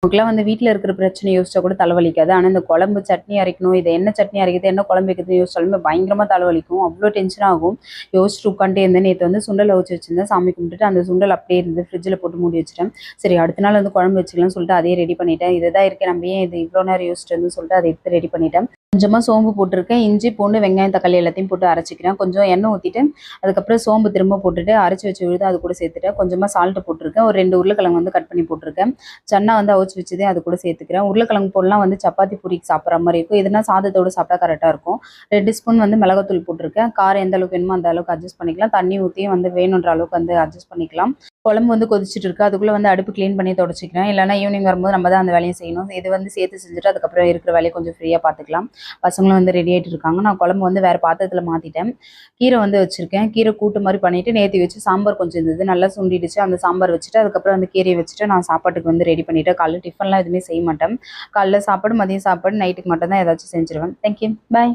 நமக்குலாம் வந்து வீட்ல இருக்கிற பிரச்சனை யோசிச்சா கூட தலைவலிக்காது. ஆனா இந்த குழம்பு, சட்னி அரைக்கணும். இது என்ன சட்னி அரைக்கிறது, என்ன குழம்பு வைக்கிறதுன்னு யோசிச்சாலுமே பயங்கரமா தலைவலிக்கும். அவ்ளோ டென்ஷன் ஆகும். யோசிச்சுட்டு உட்காந்துட்டே இருந்தேன். நேத்து வந்து சுண்டல் அவிச்சு வச்சிருந்தேன். சாமி கும்பிட்டுட்டு அந்த சுண்டல் அப்படியே இருந்து ஃப்ரிட்ஜில போட்டு மூடி வச்சுட்டேன். சரி அடுத்த நாள் வந்து குழம்பு வச்சுக்கலாம்னு சொல்லிட்டு அதையே ரெடி பண்ணிட்டேன். இதுதான் இருக்கே நம்ம ஏன் இது இவ்வளோ நேரம் யோசிச்சுட்டு இருந்தோம்னு சொல்லிட்டு அதை எடுத்து ரெடி பண்ணிட்டேன். கொஞ்சமா சோம்பு போட்டிருக்கேன். இஞ்சி, பூண்டு, வெங்காயம், தக்காளி எல்லாத்தையும் போட்டு அரைச்சிக்கிறேன். கொஞ்சம் எண்ணெய் ஊத்திட்டு, அதுக்கப்புறம் சோம்பு திரும்ப போட்டுட்டு, அரைச்சு வச்ச விழுது அது கூட சேர்த்துட்டேன். கொஞ்சமா சால்ட் போட்டிருக்கேன். ஒரு 2 உருளைக்கிழங்கு வந்து கட் பண்ணி போட்டிருக்கேன். சன்னா வந்து அவிச்சு வச்சதையும் அது கூட சேர்த்துக்கிறேன். உருளைக்கிழங்கு போடலாம் வந்து சப்பாத்தி பூரிக்கு சாப்பிட்ற மாதிரி இருக்கும். இதுனா சாதத்தோடு சாப்பிட்டா கரெக்டாக இருக்கும். 2 ஸ்பூன் வந்து மிளகாத்தூள் போட்டிருக்கேன். காரம் எந்த அளவுக்கு வேணுமோ அந்த அளவுக்கு அட்ஜஸ்ட் பண்ணிக்கலாம். தண்ணி ஊற்றியும் வந்து வேணுன்ற அளவுக்கு வந்து அட்ஜஸ்ட் பண்ணிக்கலாம். குழம்பு வந்து கொதிச்சுட்டு இருக்கு. அதுக்குள்ளே வந்து அடுப்பு க்ளீன் பண்ணி தொடச்சிக்கிறேன். இல்லைனா ஈவினிங் வரும்போது நம்ம தான் அந்த வேலையை செய்யணும். இது வந்து சேர்த்து செஞ்சுட்டு அதுக்கப்புறம் இருக்கிற வேலையை கொஞ்சம் ஃப்ரீயாக பார்த்துக்கலாம். பசங்களும் வந்து ரெடி ஆகிட்டு இருக்காங்க. நான் குழம்பு வந்து வேறு பாத்திரத்தில் மாற்றிட்டேன். கீரை வந்து வச்சுருக்கேன். கீரை கூட்டு மாதிரி பண்ணிவிட்டு நேற்று வச்சு சாம்பார் கொஞ்சம் இருந்தது. நல்லா சுண்டிடுச்சு. அந்த சாம்பார் வச்சுட்டு அதுக்கப்புறம் வந்து கீரையை வச்சுட்டு நான் சாப்பாட்டுக்கு வந்து ரெடி பண்ணிவிட்டேன். காலைல டிஃபன்லாம் எதுவுமே செய்ய மாட்டேன். காலைல சாப்பாடு, மதியம் சாப்பாடு, நைட்டுக்கு மட்டும் தான் ஏதாச்சும் செஞ்சுருவேன். தேங்க்யூ. பாய்.